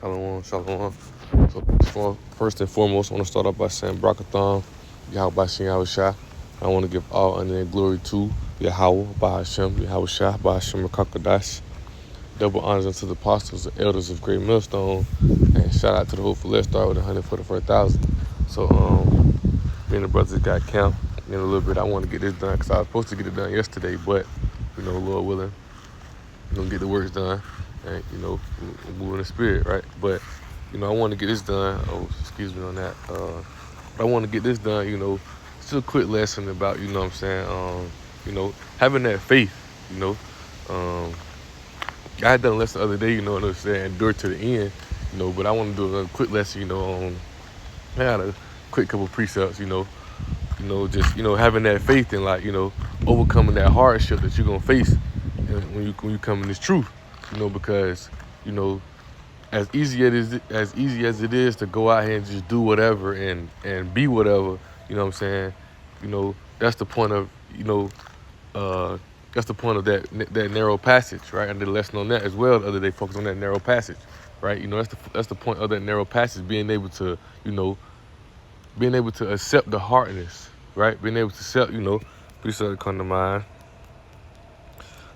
Shalom, shalom. So first and foremost, I want to start off by saying Brakathon, Yahweh Bashin Yahushua. I want to give all honor and glory to Yahweh, Bahashem, Yahweh Shah, Bahashem Rakakadash. Double honors unto the apostles and elders of Great Millstone. And shout out to the hopeful Let's Start with 100 for the first 1,000. So, me and the brothers got camp in a little bit. I want to get this done because I was supposed to get it done yesterday, but, Lord willing, we're going to get the works done. And, move in the spirit, right? But, I want to get this done. Oh, excuse me on that. But I want to get this done, Still a quick lesson about, what I'm saying, having that faith, I had done a lesson the other day, what I'm saying, endure to the end, but I want to do a quick lesson, on, I had a quick couple precepts, just, having that faith and like, overcoming that hardship that you're going to face when you come in this truth, because, as easy as it is to go out here and just do whatever and be whatever, you know what I'm saying, that's the point of, that's the point of that narrow passage, right? I did a lesson on that as well the other day, focus on that narrow passage, right? That's the point of that narrow passage, being able to, accept the hardness, right? Being able to accept, please let it come to mind.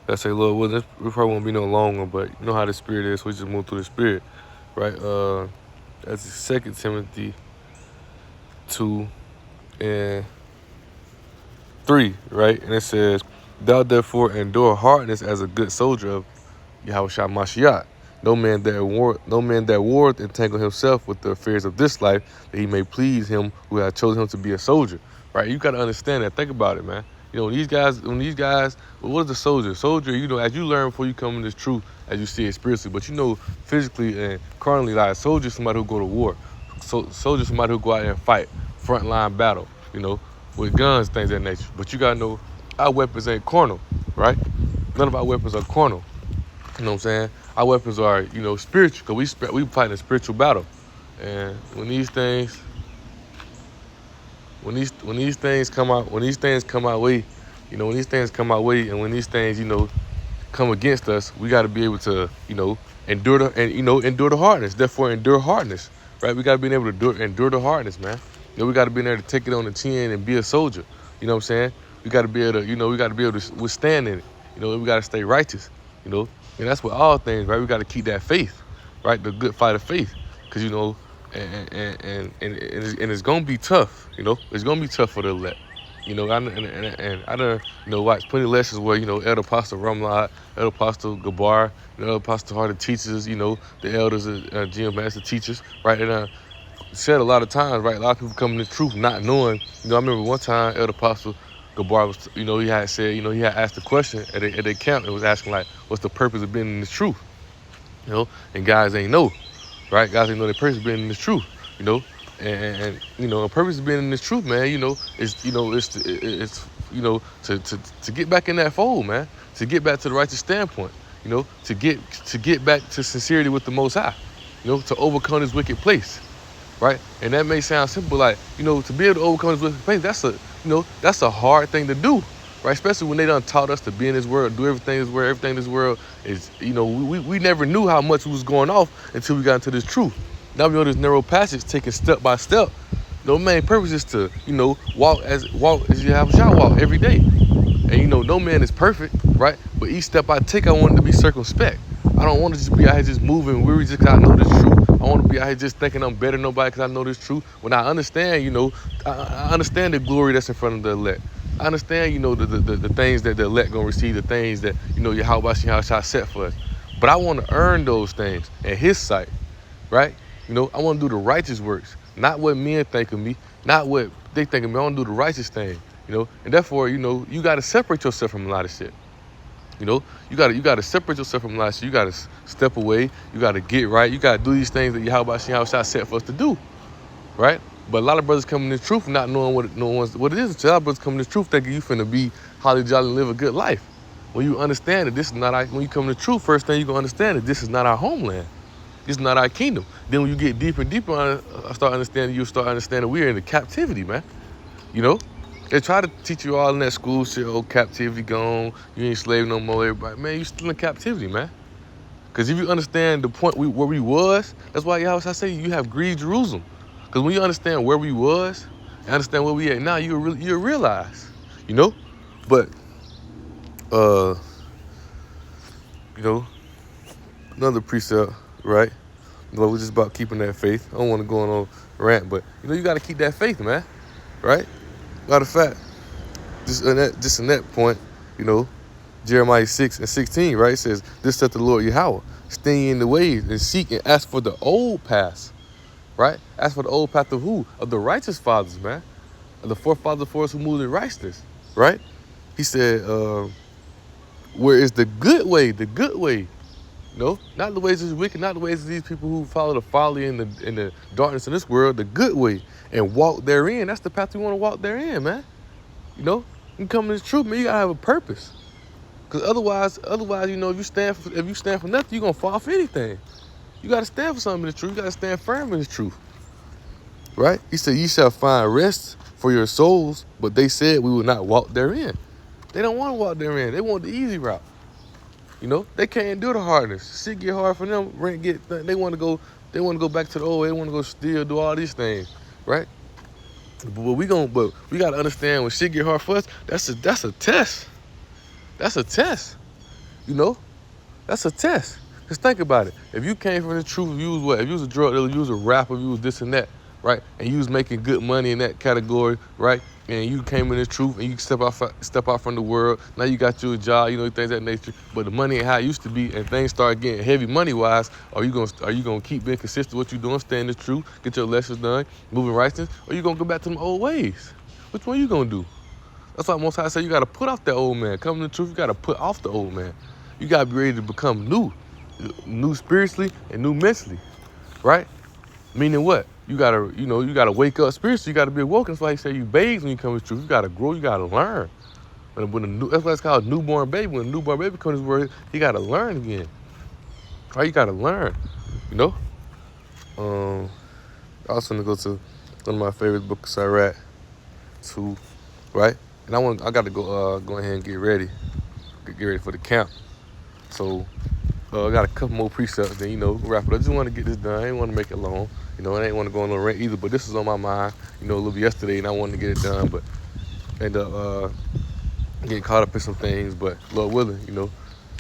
Let's say, Lord, well, this probably won't be no long one, but you know how the spirit is, so we just move through the spirit, right? That's 2 Timothy 2 and 3, right? And it says, thou therefore endure hardness as a good soldier of Yahushua Mashiach. No man that warreth entangle himself with the affairs of this life, that he may please him who hath chosen him to be a soldier. Right? You gotta understand that. Think about it, man. When these guys, well, what is a soldier? Soldier, as you learn before you come in this truth, as you see it spiritually, but physically and carnally, like a soldier, somebody who go to war. Soldier, somebody who go out there and fight, frontline battle, with guns, things of that nature. But you gotta know, our weapons ain't carnal, right? None of our weapons are carnal. You know what I'm saying? Our weapons are, spiritual, because we fighting a spiritual battle. And when these things come out, when these things come our way, and when these things, come against us, we got to be able to, endure the hardness. Therefore, endure hardness, right? We got to be able to endure the hardness, man. We got to be able to take it on the chin and be a soldier. You know what I'm saying? We got to be able to, we got to be able to withstand in it. We got to stay righteous. And that's with all things, right? We got to keep that faith, right? The good fight of faith, because and it's gonna be tough. It's gonna be tough for the elect. I done watched plenty of lessons where Elder Apostle Rumlad, Elder Apostle Gabar, Elder Apostle Harder teachers, the elders, GM Master teachers, right? And said a lot of times, right? A lot of people come to the truth not knowing. I remember one time Elder Apostle Gabar was, he had said, he had asked a question at their camp and was asking like, what's the purpose of being in this truth? And guys ain't know, right? Guys ain't know the purpose of being in this truth, and the purpose of being in this truth, man, to get back in that fold, man, to get back to the righteous standpoint, to get back to sincerity with the Most High, to overcome this wicked place. Right? And that may sound simple, like, to be able to overcome this wicked place, that's a hard thing to do, right? Especially when they done taught us to be in this world, do everything in this world is, we never knew how much was going off until we got into this truth. Now we know this narrow passage, taking step by step. The main purpose is to, walk as you have a shot walk every day. And no man is perfect, right? But each step I take, I want it to be circumspect. I don't want to just be out here just moving weary just because I know this truth. I want to be out here just thinking I'm better than nobody because I know this truth. When I understand, I understand the glory that's in front of the elect. I understand, the things that the elect gonna receive, the things that, Yahweh Shah set for us. But I want to earn those things in His sight, right? I want to do the righteous works, not what men think of me, not what they think of me. I want to do the righteous thing, and therefore, you got to separate yourself from a lot of shit. You gotta separate yourself from a lot of shit. You gotta step away. You gotta get right. You gotta do these things that Yahweh Shah set for us to do, right? But a lot of brothers come in the truth not knowing what it is. A lot of brothers come in the truth thinking you finna be holly jolly and live a good life. When you understand that this is not our, when you come in the truth, first thing you gonna understand that this is not our homeland. This is not our kingdom. Then when you get deeper and deeper on it, you'll start understanding we're in the captivity, man. They try to teach you all in that school shit, captivity gone, you ain't slave no more, everybody. Man, you still in captivity, man. Because if you understand the point where we was, that's why I say you have grieved Jerusalem. Because when you understand where we was and understand where we at now, you'll realize, you know. But you know, another precept, right? But we're just about keeping that faith. I don't want to go on a rant, but you know, you got to keep that faith, man, right? Matter of fact, just in that point, you know, Jeremiah 6:16, right? It says, "This saith the Lord Yahweh, stand ye in the ways and seek and ask for the old paths," right? Ask for the old path of who? Of the righteous fathers, man. Of the forefathers for us who moved in righteousness, right? He said, where is the good way? The good way. No, not the ways of the wicked, not the ways of these people who follow the folly and the darkness in this world, the good way, and walk therein. That's the path we want to walk therein, man. You know, you come in this truth, man, you gotta have a purpose. Because otherwise, you know, if you stand for nothing, you're gonna fall for anything. You gotta stand for something in the truth. You gotta stand firm in the truth. Right? He said, "Ye shall find rest for your souls," but they said we will not walk therein. They don't want to walk therein. They want the easy route. You know, they can't do the hardness. Shit get hard for them. They want to go back to the old. They want to go steal, do all these things, right? But we gotta understand when shit get hard for us. That's a test. That's a test. You know, that's a test. Just think about it. If you came from the truth, if you was what? If you was a drug dealer, you was a rapper, if you was this and that, right? And you was making good money in that category, right? And you came in the truth and you step out from the world. Now you got you a job, you know, things of that nature. But the money ain't how it used to be, and things start getting heavy money wise. Are you gonna keep being consistent with what you doing, stay in the truth, get your lessons done, moving righteousness, or you gonna go back to them old ways? Which one you gonna do? That's why Most High say you gotta put off that old man. Come to the truth, you gotta put off the old man. You gotta be ready to become new spiritually and new mentally, right? Meaning what? You gotta wake up spiritually. You gotta be awoken. That's why he say you babes when you come to truth. You gotta grow. You gotta learn. That's why it's called newborn baby. When a newborn baby comes to this world, he gotta learn again. Right? You gotta learn. You know. I also want to go to one of my favorite books I read, too. Right? And I gotta go ahead and get ready for the camp. So I got a couple more precepts, then, you know, wrap it up. I just want to get this done. I ain't want to make it long. You know, I ain't want to go on no rant either, but this was on my mind, you know, a little bit yesterday, and I wanted to get it done, but end up getting caught up in some things, but Lord willing, you know,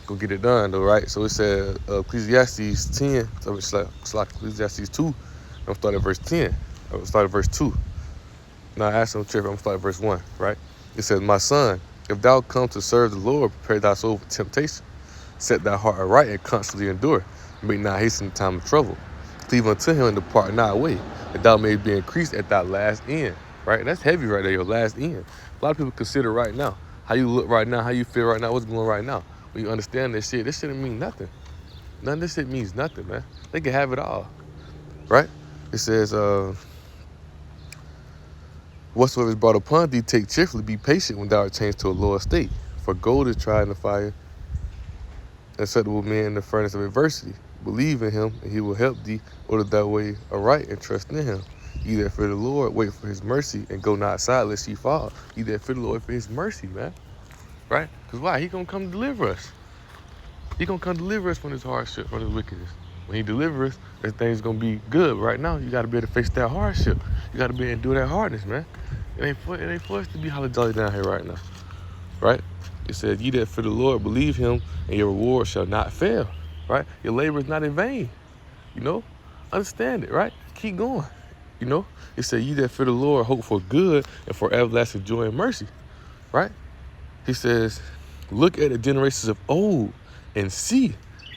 go get it done, though, right? So it said Ecclesiastes 10, so it's like Ecclesiastes 2, I'm going to start at verse 10. I'm going to start at verse 2. Now, I asked him, I'm going to start at verse 1, right? It says, "My son, if thou come to serve the Lord, prepare thy soul for temptation. Set thy heart aright and constantly endure. Make not hasten the time of trouble. Cleave unto him and depart not away, that thou may be increased at thy last end." Right? That's heavy right there, your last end. A lot of people consider right now, how you look right now, how you feel right now, what's going on right now. When you understand this shit don't mean nothing. None of this shit means nothing, man. They can have it all. Right? It says, "Whatsoever is brought upon thee, take cheerfully, be patient when thou art changed to a lower state. For gold is tried in the fire, acceptable men in the furnace of adversity. Believe in him, and he will help thee. Order thy way aright, and trust in him. Ye that fear the Lord, wait for his mercy, and go not aside lest ye fall." Ye that fear the Lord, for his mercy, man. Right? Because why? He gonna come deliver us. He gonna come deliver us from this hardship, from this wickedness. When he delivers us, everything's gonna be good. Right now, you gotta be able to face that hardship. You gotta be able to do that hardness, man. It ain't for us to be holly jolly down here right now. Right? It says, "Ye that fear the Lord, believe him, and your reward shall not fail." Right? Your labor is not in vain. You know? Understand it, right? Keep going. You know? It said, "Ye that fear the Lord, hope for good and for everlasting joy and mercy." Right? He says, "Look at the generations of old and see.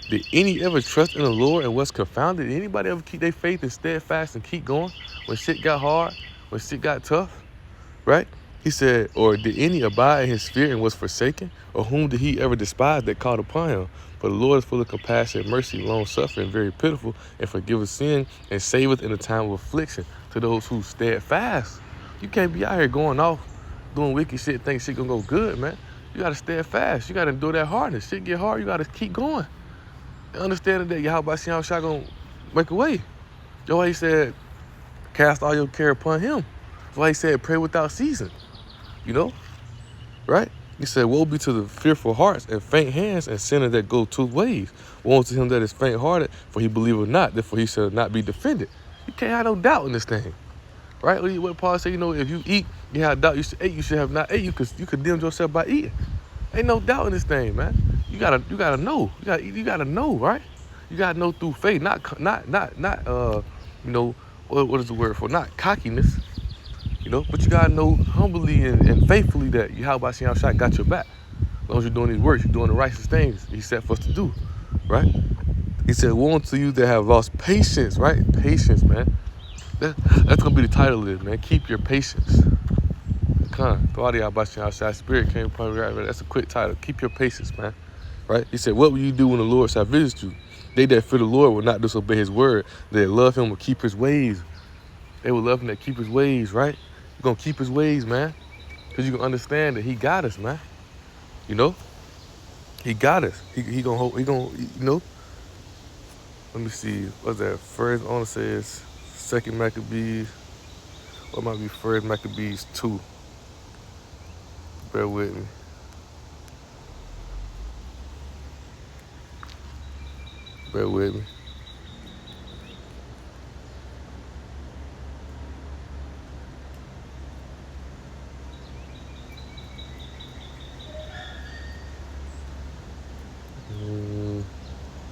Did any ever trust in the Lord and was confounded? Did anybody ever keep their faith and steadfast and keep going when shit got hard, when shit got tough?" Right? He said, "Or did any abide in his fear and was forsaken? Or whom did he ever despise that called upon him? For the Lord is full of compassion, mercy, long-suffering, very pitiful, and forgiveth sin, and saveth in the time of affliction to those who steadfast." You can't be out here going off, doing wicked shit, think shit gonna go good, man. You gotta steadfast. You gotta endure that hardness. Shit get hard, you gotta keep going. And understanding that Yahweh Shem Shah gonna make a way. That's why he said, "Cast all your care upon him." That's why he said, "Pray without ceasing." You know? Right? He said, woe be to the fearful hearts and faint hands and sinner that go two ways. Woe unto him that is faint-hearted, for he believeth not, therefore he shall not be defended. You can't have no doubt in this thing, right? What Paul said, if you eat, you have doubt, you should eat, you should have not ate. You condemned yourself by eating. Ain't no doubt in this thing, man. You gotta know. You gotta know, right? You gotta know through faith, not what is the word for? Not cockiness, but you gotta know humbly and faithfully that Yahweh Shem Shai got your back. As long as you're doing these works, you're doing the righteous things He set for us to do, right? He said, woe unto you that have lost patience, right? Patience, man. That's gonna be the title of this, man. Keep your patience. Spirit came upon me, right? That's a quick title. Keep your patience, man. Right? He said, what will you do when the Lord shall visit you? They that fear the Lord will not disobey His word. They that love Him will keep His ways. They will love Him that keep His ways, right? You're gonna keep His ways, man. Because you can understand that He got us, man. He got us. He gonna hold, let me see. What's that? First on says second Maccabees. What might be first Maccabees 2? Bear with me. Bear with me.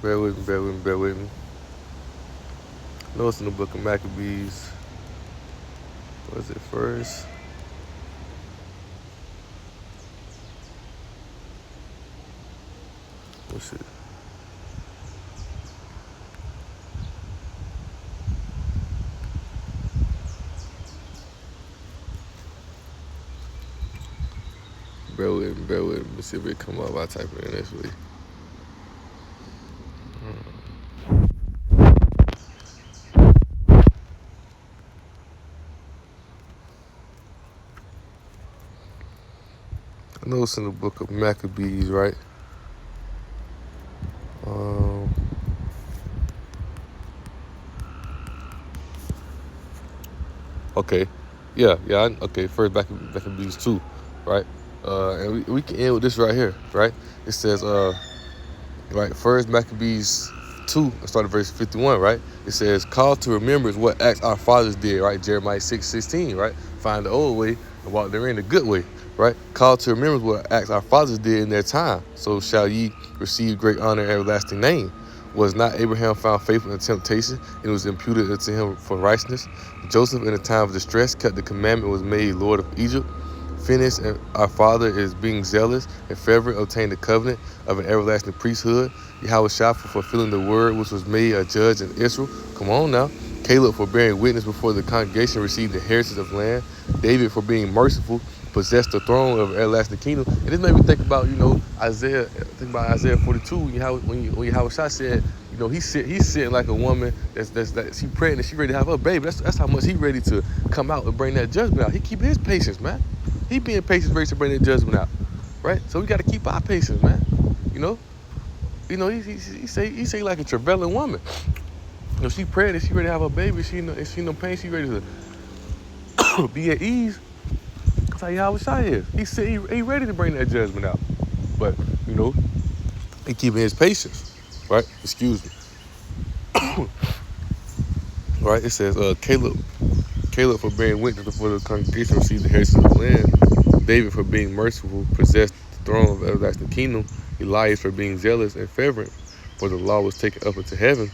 Bear with me. No, it's in the book of Maccabees. What is it first? Let's see. Bear with me. Let's see if it come up. I'll type it in this way. I know it's in the book of Maccabees, right? Okay. Yeah. Okay, first Maccabees 2, right? And we can end with this right here, right? It says, right, first Maccabees 2, start at verse 51, right? It says, call to remembrance what acts our fathers did, right? Jeremiah 6:16, right? Find the old way and walk therein the good way, right? Call to remembrance what acts our fathers did in their time. So shall ye receive great honor and everlasting name. Was not Abraham found faithful in temptation, and it was imputed unto him for righteousness? Joseph in the time of distress kept the commandment, was made Lord of Egypt. Phineas, and our father, is being zealous and fervent, obtained the covenant of an everlasting priesthood. Yahweh Shai for fulfilling the word which was made a judge in Israel. Come on now. Caleb for bearing witness before the congregation, received the heritage of land. David for being merciful, possessed the throne of everlasting kingdom. And this made me think about, Isaiah. Think about Isaiah 42. When Yahweh Shai said, he's sitting like a woman that she pregnant, she ready to have her baby. That's how much he ready to come out and bring that judgment out. He keeping his patience, man. He being patient, ready to bring that judgment out, right? So we got to keep our patience, man. He say like a travailing woman. She pregnant, she ready to have her baby. She no pain, she ready to be at ease. That's how Yahweh Shai is. He ready to bring that judgment out, but he keeping his patience, right? Excuse me. Right? It says Caleb for bearing witness before the congregation, received the heritage of the land. David for being merciful, possessed the throne of everlasting kingdom. Elias for being zealous and fervent, for the law was taken up into heaven.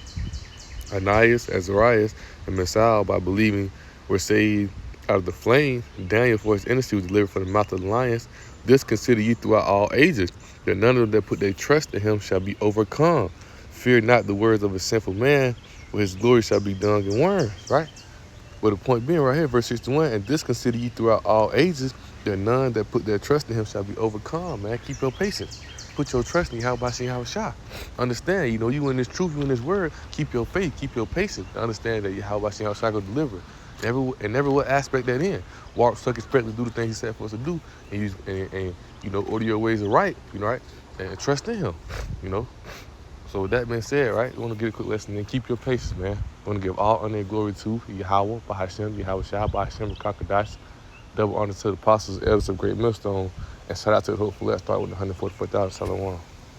Ananias, Azarias, and Messiah by believing were saved out of the flame. Daniel for his innocency was delivered from the mouth of the lions. This consider ye throughout all ages, that none of them that put their trust in him shall be overcome. Fear not the words of a sinful man, for his glory shall be dung and worms, right? But the point being right here, verse 61, and this consider ye throughout all ages, that none that put their trust in him shall be overcome, man. Keep your patience. Put your trust in Yahweh Shem Shai. Understand, you in this truth, you in this word, keep your faith, keep your patience. Understand that Yahweh Shem Shai will deliver. Never what aspect that in. Walk circumspectly, do the things he said for us to do, and order your ways right, right? And trust in him, So with that being said, right, we want to get a quick lesson and keep your patience, man. We want to give all honor and glory to Yahweh, Bahashem, Yahweh Shai, Bahashem, Kakadash, Double honor to the apostles, elders of Great Millstone, and shout out to the Hopeful. Let's start with 144,000. Shalom.